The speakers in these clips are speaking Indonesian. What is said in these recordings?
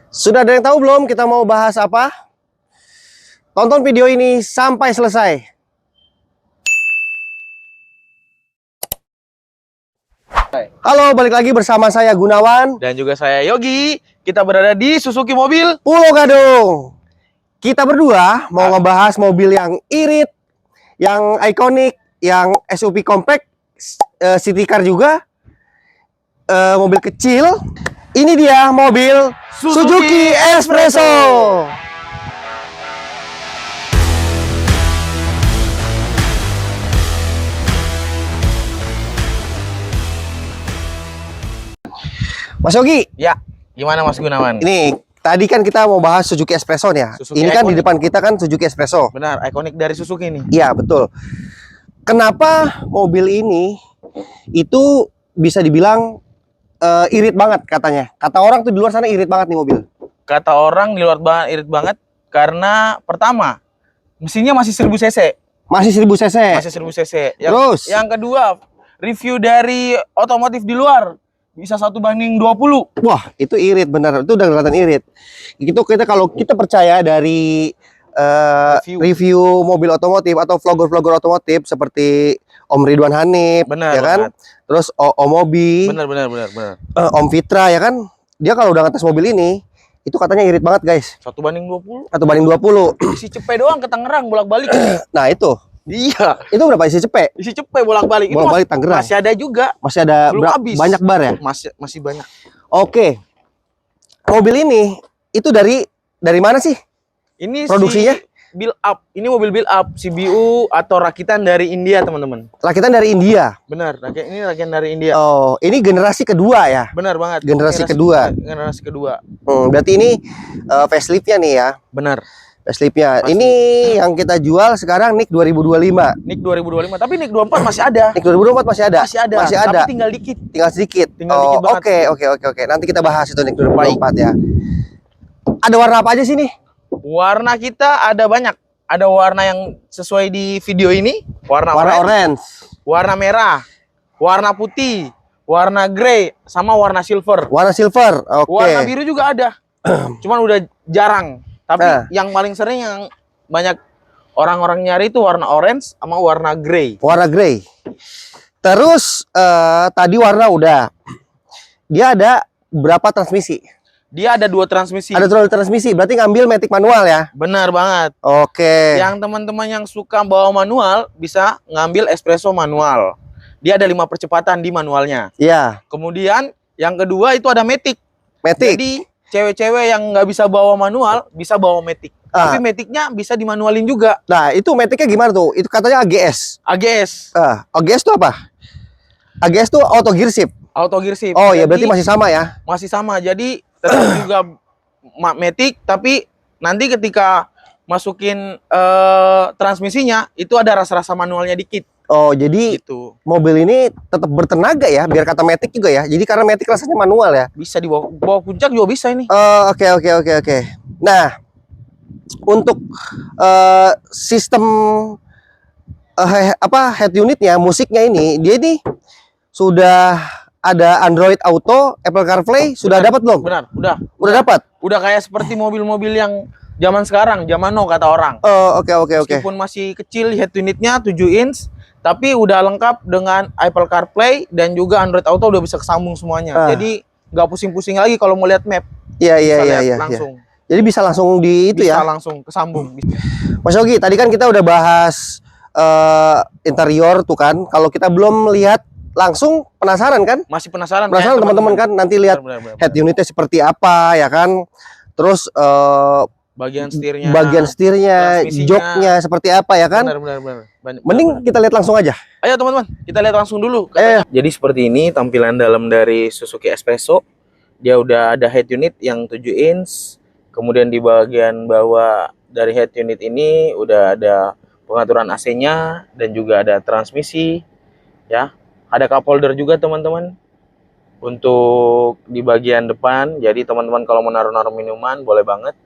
Sudah ada yang tahu belum kita mau bahas apa? Tonton video ini sampai selesai. Halo, balik lagi bersama saya Gunawan dan juga saya Yogi. Kita berada di Suzuki Mobil Pulau Gadung. Kita berdua mau ngebahas mobil yang irit, yang ikonik, yang SUV compact, city car juga, mobil kecil. Ini dia mobil Suzuki Espresso. Mas Yogi, ya. Gimana Mas Gunawan? ini tadi kan kita mau bahas Suzuki Espresso nih ya. Suzuki Ini kan ikonik. di depan kita kan Suzuki Espresso. Benar, ikonik dari Suzuki ini. Iya, betul. Kenapa mobil ini itu bisa dibilang irit banget katanya? Kata orang tuh di luar sana irit banget nih mobil. Kata orang di luar irit banget karena pertama, mesinnya masih 1000 cc. Masih 1000 cc. Masih 1000 cc. Terus? Yang kedua, review dari otomotif di luar bisa 1:20. Wah, itu irit bener. Itu udah kelihatan irit. Itu kalau kita percaya dari review mobil otomotif atau vlogger-vlogger otomotif seperti Om Ridwan Hanif, Benar, ya kan? benar. Terus Om Mobi, Benar. Om Fitra, ya kan? Dia kalau udah ngetes mobil ini, itu katanya irit banget, guys. 1:20. 1:20. Isi cepet doang ke Tangerang bolak-balik. Nah, itu. Iya. Itu berapa isi cepet? Isi cepet bolak-balik. Bolak-balik Tangerang. Masih ada juga. Masih ada Belum habis. banyak bar ya? Masih banyak. Oke. Mobil ini itu dari mana sih? Ini Produksinya? build up. Ini mobil build up CBU atau rakitan dari India, teman-teman. Rakitan dari India. Benar, ini rakitan dari India. Oh, ini generasi kedua ya? Benar banget. Generasi kedua. Generasi kedua. Berarti ini facelift-nya nih ya? Benar. Facelift-nya. Pasti. Ini yang kita jual sekarang NIK 2025. NIK 2025, tapi NIK 24 masih ada. NIK 2024 masih ada? Masih ada. Tapi tinggal dikit. Tinggal sedikit. Tinggal dikit banget. Oke. Nanti kita bahas itu NIK 2024 ya. Ada warna apa aja sih nih? Warna kita ada banyak. Ada warna yang sesuai di video ini, warna orange, warna merah, warna putih, warna grey, sama warna silver. Warna silver. Oke. Warna biru juga ada. Cuman udah jarang. Tapi yang paling sering yang banyak orang-orang nyari itu warna orange sama warna grey. Warna grey. Terus tadi warna udah. Dia ada berapa transmisi? Dia ada 2 transmisi. Ada 2 transmisi, berarti ngambil matic manual ya? Benar banget. Oke. Yang teman-teman yang suka bawa manual bisa ngambil espresso manual. Dia ada 5 percepatan di manualnya. Iya. Kemudian yang kedua itu ada matic. Matic. Jadi cewek-cewek yang nggak bisa bawa manual bisa bawa matic. Tapi maticnya bisa dimanualin juga. Nah, itu maticnya gimana tuh? Itu katanya AGS. AGS. AGS itu apa? AGS itu auto gear shift. Auto gear shift. Oh ya, berarti masih sama ya? Masih sama. Jadi tetap juga matic, tapi nanti ketika masukin transmisinya itu ada rasa-rasa manualnya dikit. Oh, jadi gitu. Mobil ini tetap bertenaga ya, biar kata matic juga ya. Jadi karena matic rasanya manual ya. Bisa dibawa puncak juga bisa ini. Oke. Nah, untuk sistem head unitnya, musiknya ini, dia ini sudah ada Android Auto, Apple CarPlay, sudah dapat belum? Benar, udah dapat. Udah kayak seperti mobil-mobil yang zaman sekarang, zaman now kata orang. Oke. Meskipun masih kecil head unitnya 7 inch, tapi udah lengkap dengan Apple CarPlay dan juga Android Auto udah bisa kesambung semuanya. Jadi nggak pusing-pusing lagi kalau mau lihat map. Iya. Langsung. Jadi bisa langsung di itu ya? Bisa langsung kesambung. Mas Yogi, tadi kan kita udah bahas interior tuh kan. Kalau kita belum lihat langsung, penasaran kan? Masih penasaran teman-teman kan? Nanti lihat head unitnya seperti apa ya kan? Terus bagian setirnya, joknya seperti apa ya kan? Benar. Mending kita lihat langsung aja. Ayo teman-teman, kita lihat langsung dulu. Jadi seperti ini tampilan dalam dari Suzuki Espresso. Dia udah ada head unit yang 7 inch. Kemudian di bagian bawah dari head unit ini udah ada pengaturan AC-nya dan juga ada transmisi ya. Ada cup holder juga teman-teman untuk di bagian depan. Jadi teman-teman kalau mau naruh-naruh minuman boleh banget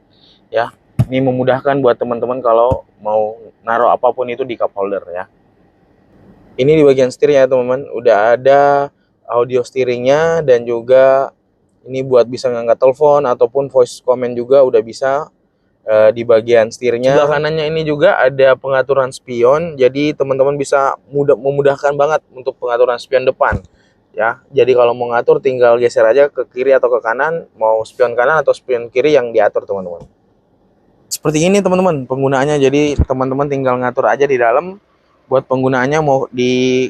ya. Ini memudahkan buat teman-teman kalau mau naruh apapun itu di cup holder ya. Ini di bagian setir ya teman-teman. Udah ada audio steeringnya dan juga Ini buat bisa ngangkat telepon ataupun voice comment juga udah bisa. Di bagian setirnya. Sebelah kanannya ini juga ada pengaturan spion, jadi teman-teman bisa memudahkan banget untuk pengaturan spion depan. Ya, jadi kalau mau ngatur tinggal geser aja ke kiri atau ke kanan, mau spion kanan atau spion kiri yang diatur teman-teman. Seperti ini teman-teman penggunaannya, jadi teman-teman tinggal ngatur aja di dalam buat penggunaannya mau di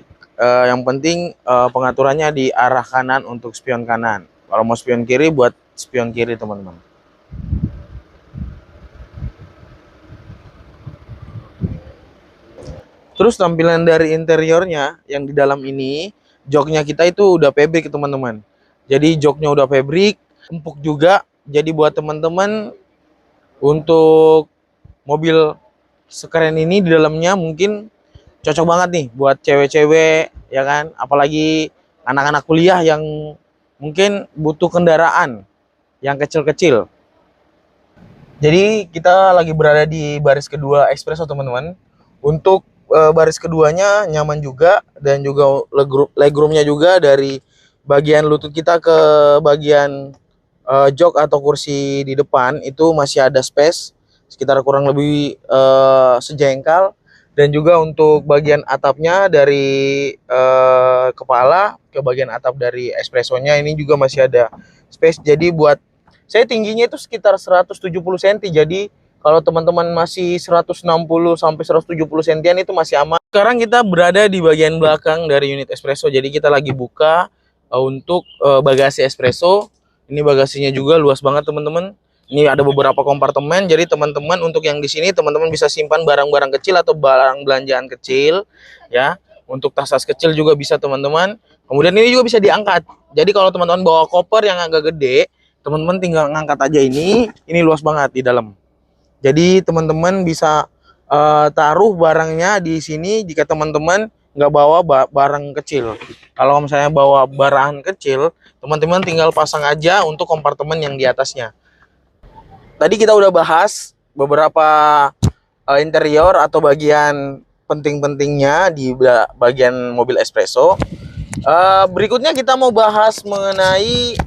yang penting pengaturannya di arah kanan untuk spion kanan. Kalau mau spion kiri buat spion kiri teman-teman. Terus tampilan dari interiornya yang di dalam ini, joknya kita itu udah fabric teman-teman. Jadi joknya udah fabric, empuk juga. Jadi buat teman-teman untuk mobil sekeren ini di dalamnya mungkin cocok banget nih buat cewek-cewek ya kan, apalagi anak-anak kuliah yang mungkin butuh kendaraan yang kecil-kecil. Jadi kita lagi berada di baris kedua Espresso teman-teman. Untuk baris keduanya nyaman juga, dan juga legroomnya juga dari bagian lutut kita ke bagian jok atau kursi di depan itu masih ada space sekitar kurang lebih sejengkal, dan juga untuk bagian atapnya dari kepala ke bagian atap dari Espressonya ini juga masih ada space. Jadi buat saya tingginya itu sekitar 170 cm, jadi kalau teman-teman masih 160 sampai 170 cm itu masih aman. Sekarang kita berada di bagian belakang dari unit Espresso. Jadi kita lagi buka untuk bagasi Espresso. Ini bagasinya juga luas banget teman-teman. Ini ada beberapa kompartemen. Jadi teman-teman untuk yang di sini teman-teman bisa simpan barang-barang kecil atau barang belanjaan kecil ya. Untuk tas-tas kecil juga bisa teman-teman. Kemudian ini juga bisa diangkat. Jadi kalau teman-teman bawa koper yang agak gede, teman-teman tinggal ngangkat aja ini. Ini luas banget di dalam. Jadi teman-teman bisa taruh barangnya di sini jika teman-teman nggak bawa barang kecil. Kalau misalnya bawa barang kecil, teman-teman tinggal pasang aja untuk kompartemen yang di atasnya. Tadi kita udah bahas beberapa interior atau bagian penting-pentingnya di bagian mobil Espresso. Berikutnya kita mau bahas mengenai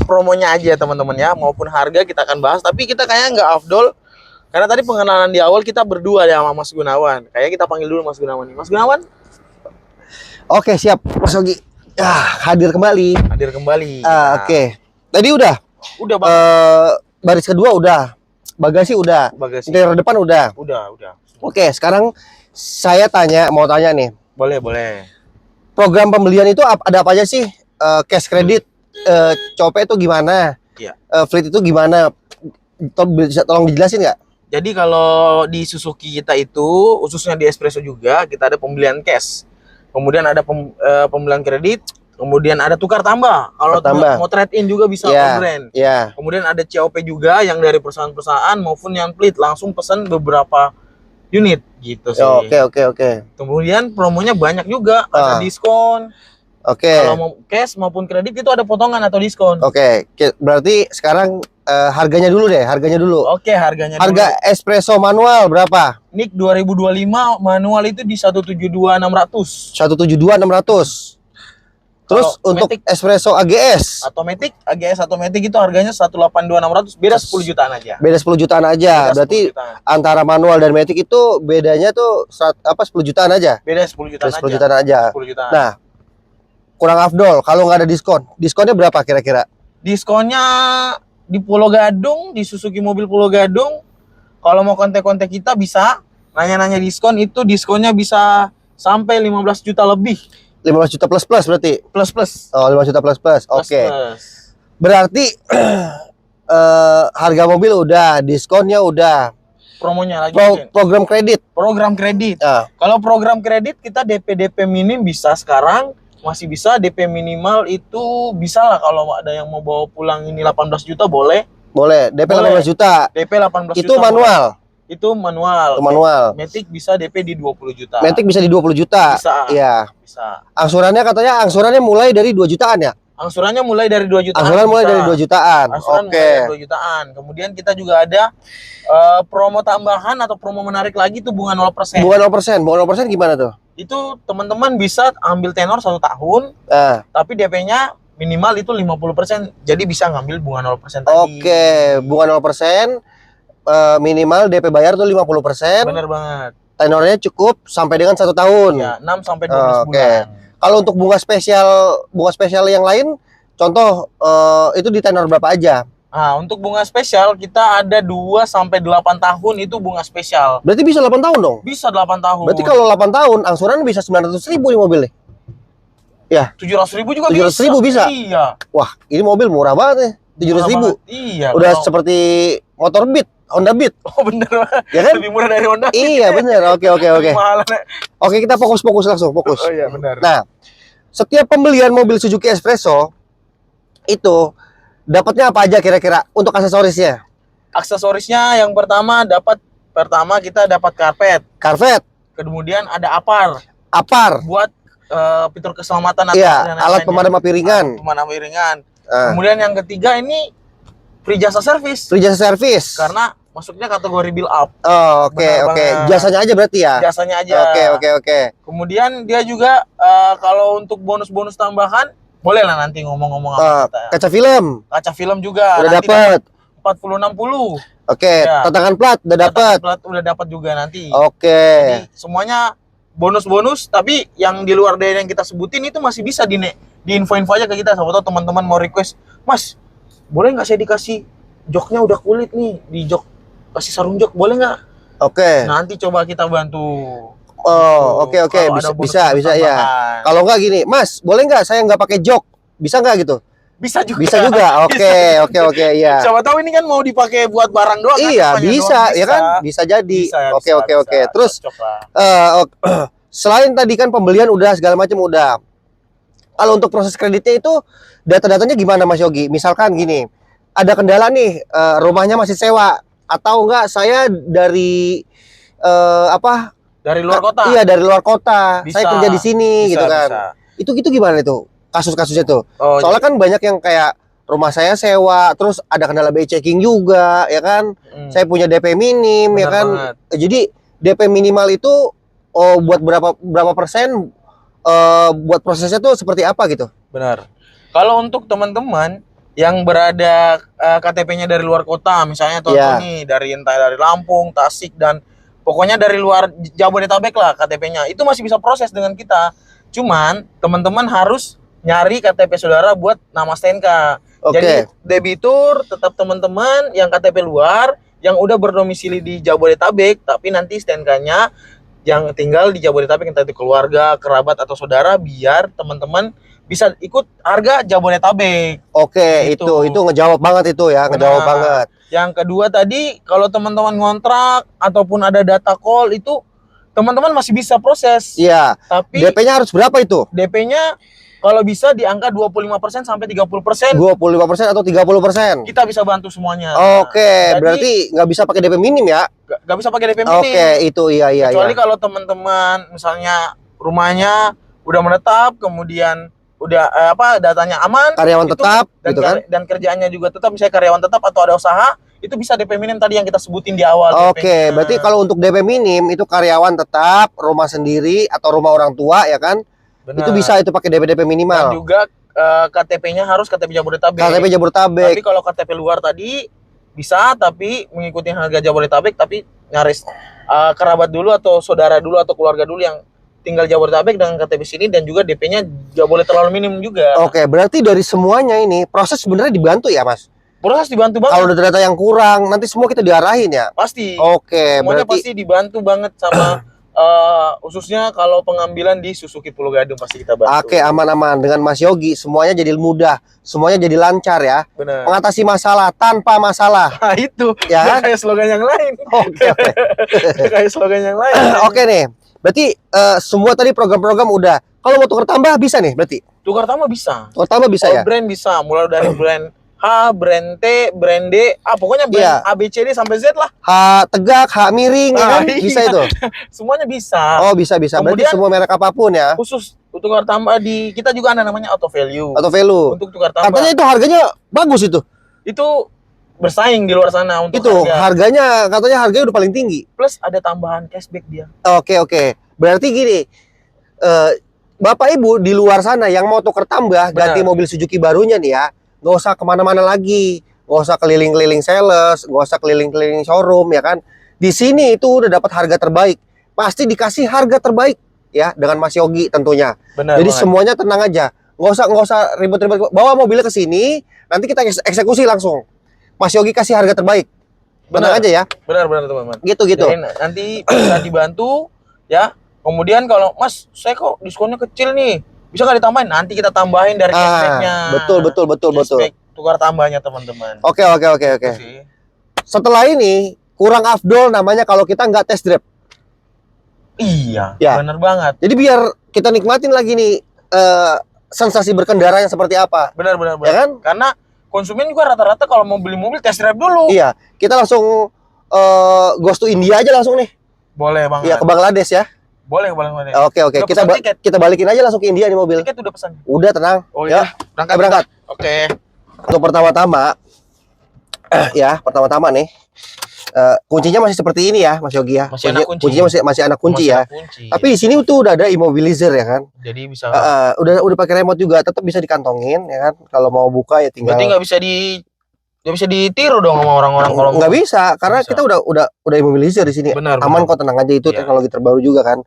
promonya aja teman-teman ya, maupun harga kita akan bahas. Tapi kita kayaknya nggak afdol karena tadi pengenalan di awal kita berdua ya sama Mas Gunawan. Kayaknya kita panggil dulu Mas Gunawan nih. Mas Gunawan? Oke, siap Mas Yogi. Hadir kembali. Hadir kembali. Oke. Tadi udah. Udah Bang. Baris kedua udah. Bagasi udah. Bagasi. Interior depan udah. Udah. Oke, sekarang saya mau tanya nih. Boleh. Program pembelian itu ada apa aja sih? Cash credit, COP itu gimana? Iya. Fleet itu gimana? Tolong dijelasin nggak? Jadi kalau di Suzuki kita itu, khususnya di Espresso juga, kita ada pembelian cash. Kemudian ada pembelian kredit, kemudian ada tukar tambah. Kalau mau trade in juga bisa on brand. Yeah. Kemudian ada COP juga yang dari perusahaan-perusahaan maupun yang fleet langsung pesan beberapa unit gitu sih. Oke. Kemudian promonya banyak juga, ada diskon. Oke. Kalau mau cash maupun kredit itu ada potongan atau diskon. Oke. Berarti sekarang harganya dulu deh, Oke, harganya Harga dulu. Espresso manual berapa? NIK 2025 manual itu di 172.600. 172.600. Terus untuk Espresso AGS AGS automatic itu harganya 182.600, beda 10 jutaan aja. Beda 10 jutaan aja. Berarti antara manual dan matic itu bedanya tuh 10 jutaan aja. Beda 10 jutaan, 10 jutaan aja. 10 jutaan. Nah, kurang afdol kalau nggak ada diskon. Diskonnya berapa kira-kira? Diskonnya di Pulau Gadung, di Suzuki Mobil Pulau Gadung, kalau mau kontak-kontak kita bisa nanya-nanya diskon, itu diskonnya bisa sampai 15 juta lebih. 15 juta plus berarti? Plus. Oh, 5 juta plus. Oke. Berarti harga mobil udah, diskonnya udah. Promonya lagi. Program kredit. Kalau program kredit kita DP minim bisa sekarang. Masih bisa, DP minimal itu bisa lah kalau ada yang mau bawa pulang ini 18 juta boleh. DP 18 juta. DP 18 itu juta. Manual. Itu manual. Matic bisa DP di 20 juta. Matic bisa di 20 juta. Bisa. Iya. Bisa. Angsurannya mulai dari 2 jutaan ya? Angsurannya mulai dari 2 jutaan. Angsuran mulai dari 2 jutaan. Oke. 2 jutaan. Kemudian kita juga ada promo tambahan atau promo menarik lagi tuh bunga 0%. Bunga 0% gimana tuh? Itu teman-teman bisa ambil tenor 1 tahun, tapi DP-nya minimal itu 50%. Jadi bisa ngambil bunga 0% tadi. Oke, bunga 0%, minimal DP bayar tuh 50%. Bener banget. Tenornya cukup sampai dengan 1 tahun. Ya, 6 sampai 12 Oke. bulan. Kalau untuk bunga spesial yang lain, contoh itu di tenor berapa aja? Nah, untuk bunga spesial kita ada 2 sampai 8 tahun itu bunga spesial. Berarti bisa 8 tahun dong? Bisa 8 tahun. Berarti kalau 8 tahun, angsuran bisa 900.000 nih mobilnya. Ya, 700.000 juga 700.000 bisa. Iya. Wah, ini mobil murah banget nih. 700.000. Iya. Udah kalau- seperti motor Beat, Honda Beat. Oh bener. Ya kan? Lebih murah dari Honda. Iya, bener. Oke. Lebih mahal. Oke, kita fokus langsung, fokus. Oh iya benar. Nah, setiap pembelian mobil Suzuki Espresso itu dapatnya apa aja kira-kira untuk aksesorisnya? Aksesorisnya yang pertama kita dapat karpet. Karpet, Kemudian ada apar apar, buat fitur keselamatan atau iya, dan alat lain-lainnya. pemadam api ringan. Alat pemadam api ringan. Ah, Kemudian yang ketiga ini free jasa servis free jasa servis. karena masuknya kategori bill up. Oh, oke, Benar oke. banget. Jasanya aja berarti ya? Jasanya aja. Oke. Kemudian dia juga kalau untuk bonus-bonus tambahan boleh lah nanti ngomong-ngomong Ah, apa kita. kaca film Kaca film juga udah nanti dapat. 40-60. Oke, Ya. tatangan plat udah dapat. Plat udah dapat juga nanti. Oke. Jadi semuanya bonus-bonus, tapi yang di luar dari yang kita sebutin itu masih bisa di info-info aja ke kita. Siapa tahu teman-teman mau request, Mas, boleh nggak saya dikasih joknya udah kulit nih, di jok kasih sarung jok, boleh nggak? Oke. Nanti coba kita bantu. Oh, Gitu. oke. Kalau ada bonus-bonus Bisa ya. tambahan. Kalau nggak gini, Mas, boleh nggak saya nggak pakai jok? Bisa nggak gitu? Bisa juga. Bisa juga. Oke, iya. Siapa tahu ini kan mau dipakai buat barang doang. kan, Iya, depannya bisa, doang. ya kan? Bisa jadi. Bisa, Oke. bisa. Terus Cocok lah. selain tadi kan pembelian udah segala macam udah. Kalau untuk proses kreditnya itu data-datanya gimana Mas Yogi? Misalkan gini, ada kendala nih, rumahnya masih sewa atau enggak saya dari Dari luar kota. Iya, dari luar kota. Bisa. Saya kerja di sini Bisa, gitu kan. bisa. Itu gimana itu? Kasus-kasusnya tuh. Oh, Soalnya kan banyak yang kayak rumah saya sewa, terus ada kendala BI checking juga, ya kan? Saya punya DP minim, ya Benar kan? banget. Jadi DP minimal itu buat berapa persen, buat prosesnya tuh seperti apa gitu? Benar. Kalau untuk teman-teman yang berada KTP-nya dari luar kota, misalnya contoh Iya. nih entah dari Lampung, Tasik dan pokoknya dari luar Jabodetabek lah KTP-nya, itu masih bisa proses dengan kita. Cuman teman-teman harus nyari KTP saudara buat nama STNK. Oke. Jadi debitur tetap teman-teman yang KTP luar yang udah berdomisili di Jabodetabek, tapi nanti STNK-nya yang tinggal di Jabodetabek, entah itu keluarga, kerabat atau saudara, biar teman-teman bisa ikut harga Jabodetabek. Oke, Gitu. itu ngejawab banget itu ya, ngejawab Benar. banget. Yang kedua tadi, kalau teman-teman ngontrak ataupun ada data call itu teman-teman masih bisa proses. Iya. Tapi DP-nya harus berapa itu? DP-nya kalau bisa di angka 25% sampai 30%, 25% atau 30%? kita bisa bantu semuanya. Oke, Jadi, berarti nggak bisa pakai DP minim ya? nggak bisa pakai DP minim. Oke, itu iya. Kecuali kalau teman-teman misalnya rumahnya udah menetap, kemudian udah datanya aman, Karyawan itu, tetap, dan, gitu kan? dan kerjaannya juga tetap, misalnya karyawan tetap atau ada usaha, itu bisa DP minim tadi yang kita sebutin di awal. Oke, DP-nya. berarti kalau untuk DP minim itu karyawan tetap, rumah sendiri atau rumah orang tua ya kan? Benar. Itu bisa itu pakai DP Dan minimal. juga KTP-nya harus KTP Jabodetabek. KTP Jabodetabek. Tapi kalau KTP luar tadi bisa, tapi mengikuti harga Jabodetabek, tapi nyaris kerabat dulu atau saudara dulu atau keluarga dulu yang tinggal Jabodetabek dengan KTP sini, dan juga DP-nya gak boleh terlalu minim juga. Oke, berarti dari semuanya ini proses sebenarnya dibantu ya, Mas? Proses dibantu banget. Kalau ada data yang kurang, nanti semua kita diarahin ya. Pasti. Oke, Semuanya berarti pasti dibantu banget sama khususnya kalau pengambilan di Suzuki Pulau Gadung pasti kita bantu. oke, aman-aman dengan Mas Yogi, semuanya jadi mudah, semuanya jadi lancar ya. Benar. Mengatasi masalah tanpa masalah. Nah, itu Ya kan? kayak slogan yang lain. Oke. Kayak slogan yang lain. Oke nih. Berarti semua tadi program-program udah. Kalau mau tukar tambah bisa nih berarti. Tukar tambah bisa. Tukar tambah bisa All ya? brand bisa, mulai dari brand H, brand T, brand D, pokoknya brand Iya. A, B, C, D sampai Z lah. H tegak, H miring ya kan? iya. Bisa itu. Semuanya bisa. Oh, bisa. Berarti Kemudian- semua merek apapun ya. Khusus tukar tambah di kita juga ada namanya auto value. Atau value. Untuk tukar tambah. Katanya itu harganya bagus itu. Itu bersaing di luar sana untuk Itu harga. harganya katanya harganya udah paling tinggi. Plus ada tambahan cashback dia. Oke. Berarti gini, Bapak Ibu di luar sana yang mau tuker tambah, Benar. ganti mobil Suzuki barunya nih ya, nggak usah kemana-mana lagi, nggak usah keliling-keliling sales, nggak usah keliling-keliling showroom ya kan. Di sini itu udah dapat harga terbaik, pasti dikasih harga terbaik ya dengan Mas Yogi tentunya. Benar Jadi banget. semuanya tenang aja, nggak usah ribet-ribet. Bawa mobilnya ke sini, nanti kita eksekusi langsung. Mas Yogi kasih harga terbaik, tenang Benar. aja ya. Benar teman-teman. Gitu. Jadi nanti bisa dibantu ya. Kemudian kalau Mas, saya kok diskonnya kecil nih, bisa nggak ditambahin? Nanti kita tambahin dari cashbacknya. Betul. Cashback tukar tambahnya teman-teman. Oke. Itu sih. Setelah ini kurang afdol namanya kalau kita nggak test drive. Iya, Ya. benar banget. Jadi biar kita nikmatin lagi nih sensasi berkendaranya seperti apa. Benar. Ya kan? Karena konsumen juga rata-rata kalau mau beli mobil test drive dulu. Iya, kita langsung goes to India aja langsung nih. Boleh banget. Iya, ke Bangladesh ya. Boleh. Oke. Udah Kita pesan tiket? kita balikin aja langsung ke India nih mobil. Tiket udah pesan. Udah tenang. Oh Ya. iya, berangkat. Berangkat. Oke. Untuk pertama-tama ya, pertama-tama nih kuncinya masih seperti ini ya, Mas Yogi ya. Masih anak kunci. Kuncinya masih anak kunci Masih ya. ada kunci. Tapi di sini tuh udah ada immobilizer ya kan. Jadi bisa. Udah pakai remote juga, tetap bisa dikantongin ya kan. Kalau mau buka ya tinggal. Berarti nggak bisa ditiru dong sama orang-orang kalau Nggak bisa karena Bisa. kita udah immobilizer di sini. Benar. Aman kok, tenang aja, itu Iya. teknologi terbaru juga kan.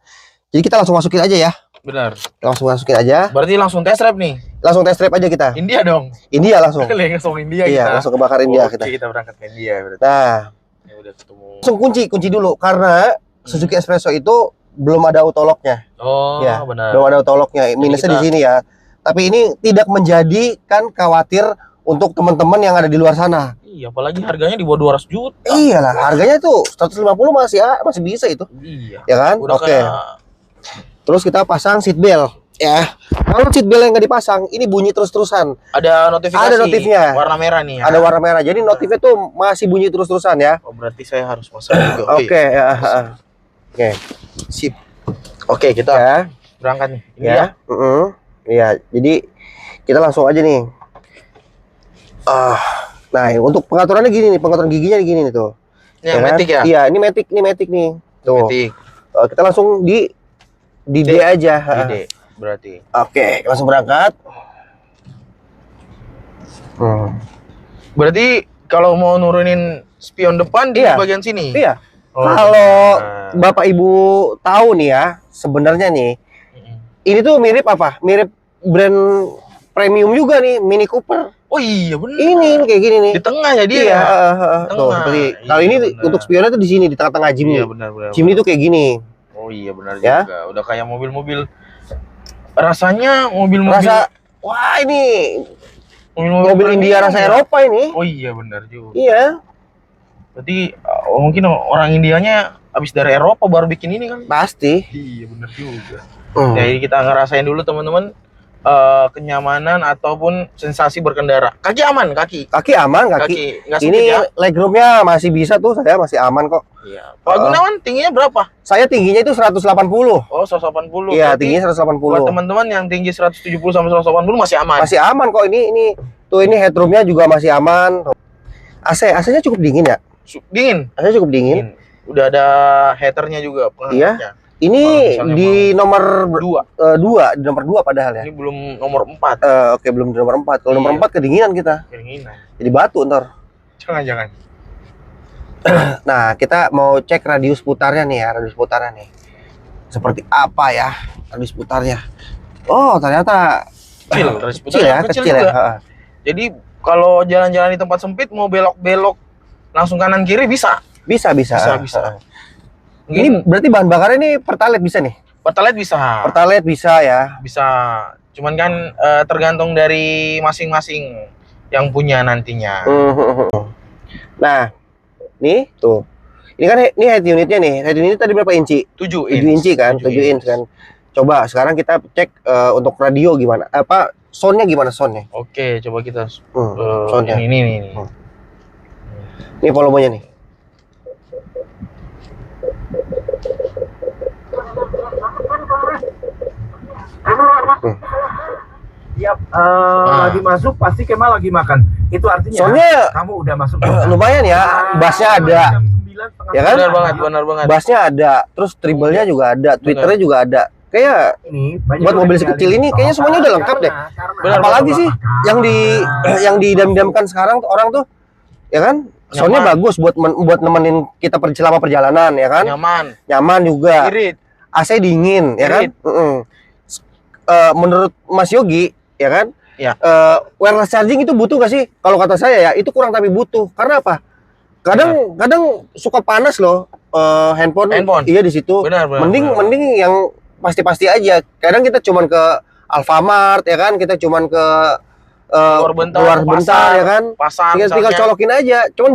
Jadi kita langsung masukin aja ya. Benar. Langsung masukin aja. Berarti langsung test drive nih. Langsung test drive aja kita. India dong. India langsung. Langsung India Iya, kita. langsung kebakar India Oke, kita. kita berangkat ke India berarti. Nah, Ya udah ketemu. langsung kunci dulu karena Suzuki Espresso itu belum ada autolocknya. Oh, Ya, benar. Belum ada autolocknya. Minusnya kita- di sini ya. Tapi ini tidak menjadikan khawatir untuk teman-teman yang ada di luar sana. Iya, apalagi harganya di bawah 200 juta. Iyalah, harganya tuh 150 masih bisa itu. Iya. Ya kan? Udah Oke. kayak Terus kita pasang seat belt ya. Kalau seat belt yang nggak dipasang, ini bunyi terus-terusan. ada notifikasi. Ada notifnya. Warna merah nih ya. Ada warna merah. Jadi notifnya tuh masih bunyi terus-terusan ya. Oh, berarti saya harus masang juga. Oke, ya. Oke. Sip. Oke, kita Ya, berangkat nih. ya. Iya, jadi kita langsung aja nih. Nah, untuk pengaturannya gini nih, pengaturan giginya gini nih tuh. Ini yang kan? Matic ya? Iya, ini Matic nih. Tuh. Matic. Kita langsung di D aja. Ide berarti. Oke, langsung berangkat. Berarti kalau mau nurunin spion depan di Iya. bagian sini. Iya. Oh, Kalau benar. Bapak Ibu tahu nih ya, sebenarnya nih, Mm-mm. ini tuh mirip apa? Mirip brand premium juga nih, Mini Cooper. Oh iya benar. Ini kayak gini nih. Di tengah ya dia. Iya, ya? tuh Tengah. seperti Iya, kalau ini benar. untuk spionnya tuh di sini di tengah-tengah Jimny. Iya benar. Jimny tuh kayak gini. Oh iya benar Ya. juga. Udah kayak mobil-mobil. Rasanya mobil-mobil. Rasa wah ini mobil India rasa ya? Eropa ini. Oh iya benar juga. Iya, Berarti mungkin orang Indianya habis dari Eropa baru bikin ini kan? pasti. Iya benar juga. Hmm. Jadi kita ngerasain dulu teman-teman kenyamanan ataupun sensasi berkendara. Kaki aman, kaki. Kaki aman, kaki. Nggak sempit Ini ya? legroomnya masih bisa tuh, saya masih aman kok. Iya. Pak Gunawan tingginya berapa? Saya tingginya itu 180. Oh, 180. Iya, Berarti tingginya buat 180. teman-teman yang tinggi 170 sampai 180 masih aman. Masih aman kok ini tuh, ini headroomnya juga masih aman. AC-nya cukup dingin ya? Dingin. AC cukup dingin. Udah ada heaternya juga. Iya. penghangatnya. Ini Kalau misalnya di nomor 2. di nomor 2 padahal ya. Ini belum nomor 4. Oke, belum di nomor 4. Kalau nomor Iya. 4 kedinginan kita. Kedinginan. Jadi batu ntar. Jangan. Nah, kita mau cek radius putarnya nih ya, radius putarnya nih. Seperti apa ya radius putarnya? Oh, ternyata kecil ya, kecil ya. juga. Heeh. Jadi kalau jalan-jalan di tempat sempit mau belok-belok langsung kanan kiri bisa. Bisa. Bisa. Heeh. Mungkin Ini berarti bahan bakarnya nih Pertalite bisa nih. Pertalite bisa. Pertalite bisa ya. Bisa. Cuman kan tergantung dari masing-masing yang punya nantinya. Nah, nih tuh. Ini kan ini head unitnya nih. Head unit tadi berapa inci? 7 7 inci kan? 7 inch kan. Coba sekarang kita cek untuk radio gimana? Apa soundnya gimana soundnya? Oke, coba kita soundnya. ini. Ini volumenya nih. Tiap lagi masuk pasti Kemal lagi makan. Itu artinya Soundnya kamu udah masuk. lumayan ya. Bassnya ada. Jam 9, setengah Ya kan? Benar banget. Bassnya ada. Terus treble-nya juga ada. Twitternya juga ada. kayak Ini banyak buat mobil yang sekecil tinggalin ini di kayaknya tol. semuanya udah lengkap deh. Benar, Apalagi benar, sih yang yang didam-damkan sekarang tuh orang tuh, ya kan? Soundnya Nyaman. bagus buat nemenin kita selama perjalanan, ya kan? Nyaman, Nyaman juga. irit. AC dingin, ya kan? Irit. Menurut Mas Yogi, ya kan? Ya. Wireless charging itu butuh gak sih? Kalau kata saya ya, itu kurang tapi butuh. Karena apa? Kadang suka panas loh handphone. Iya di situ. Benar, benar. Mending yang pasti-pasti aja. Kadang kita cuman ke Alfamart, ya kan? Kita cuman ke Keluar bentar, ya kan? pasar Tinggal misalnya. colokin aja. Cuman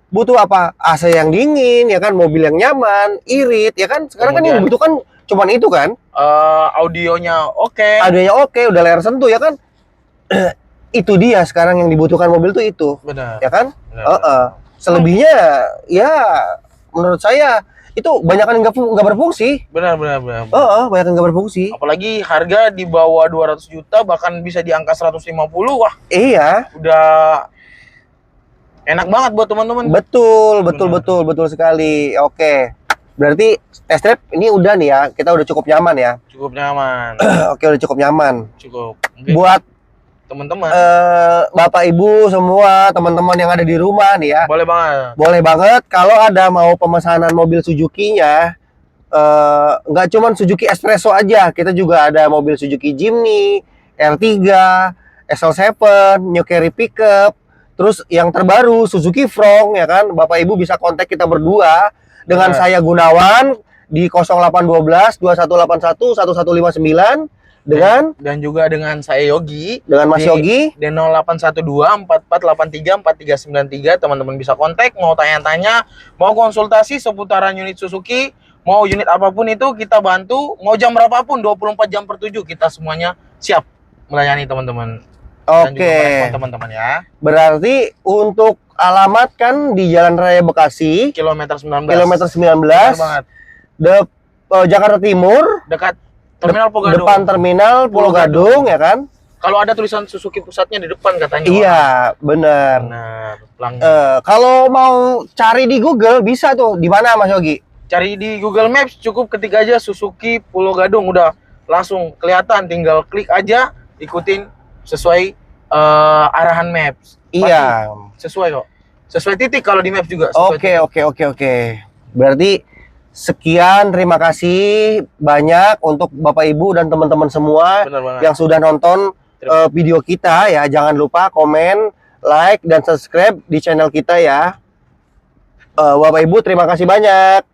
butuh apa? AC yang dingin, ya kan? Mobil yang nyaman, irit, ya kan? Sekarang kan yang Kemudian- dibutuhkan cuman itu kan? Audionya oke. Adanya oke, udah layar sentuh, ya kan? Itu dia sekarang yang dibutuhkan mobil tuh itu, Benar. ya kan? benar. Selebihnya ya menurut saya itu banyak yang nggak berfungsi. Benar. Banyak yang nggak berfungsi. Apalagi harga di bawah 200 juta bahkan bisa di angka 150. Wah, Iya, udah enak banget buat teman-teman. betul sekali. Oke, berarti test drive ini udah nih ya, kita udah cukup nyaman ya. Cukup nyaman. Oke, udah cukup nyaman. Cukup. Mungkin Buat teman-teman Bapak Ibu semua, teman-teman yang ada di rumah nih ya, boleh banget. boleh banget kalau ada mau pemesanan mobil Suzuki-nya, nggak cuman Suzuki Espresso aja, kita juga ada mobil Suzuki Jimny, R3, SL7, New Carry Pickup, terus yang terbaru Suzuki Frong, ya kan? Bapak Ibu bisa kontak kita berdua dengan Benar. saya Gunawan di 0812 2181 1159 Dan juga dengan saya Yogi dengan Mas di- Yogi. di 0812 4483 4393. Teman-teman bisa kontak, mau tanya-tanya, mau konsultasi seputaran unit Suzuki, mau unit apapun itu kita bantu, mau jam berapapun 24 jam per 7 kita semuanya siap melayani teman-teman. Dan juga Oke. merespon teman-teman ya. Berarti untuk alamat kan di Jalan Raya Bekasi, Kilometer 19. kilometer Benar 19, banget. Jakarta Timur, Dekat Terminal Pulau Gadung. depan terminal Pulau Gadung, ya kan? Kalau ada tulisan Suzuki pusatnya di depan katanya. Iya, bener. Benar. Pelang. Kalau mau cari di Google bisa tuh, di mana Mas Yogi? Cari di Google Maps cukup ketik aja Suzuki Pulau Gadung, udah langsung kelihatan, tinggal klik aja, ikutin sesuai arahan maps. Iya. Pasti sesuai kok. Sesuai titik kalau di maps juga. sesuai titik. Oke. Berarti sekian, terima kasih banyak untuk Bapak Ibu dan teman-teman semua Benar banget. yang sudah nonton video kita ya. Jangan lupa komen, like, dan subscribe di channel kita ya. Bapak Ibu terima kasih banyak.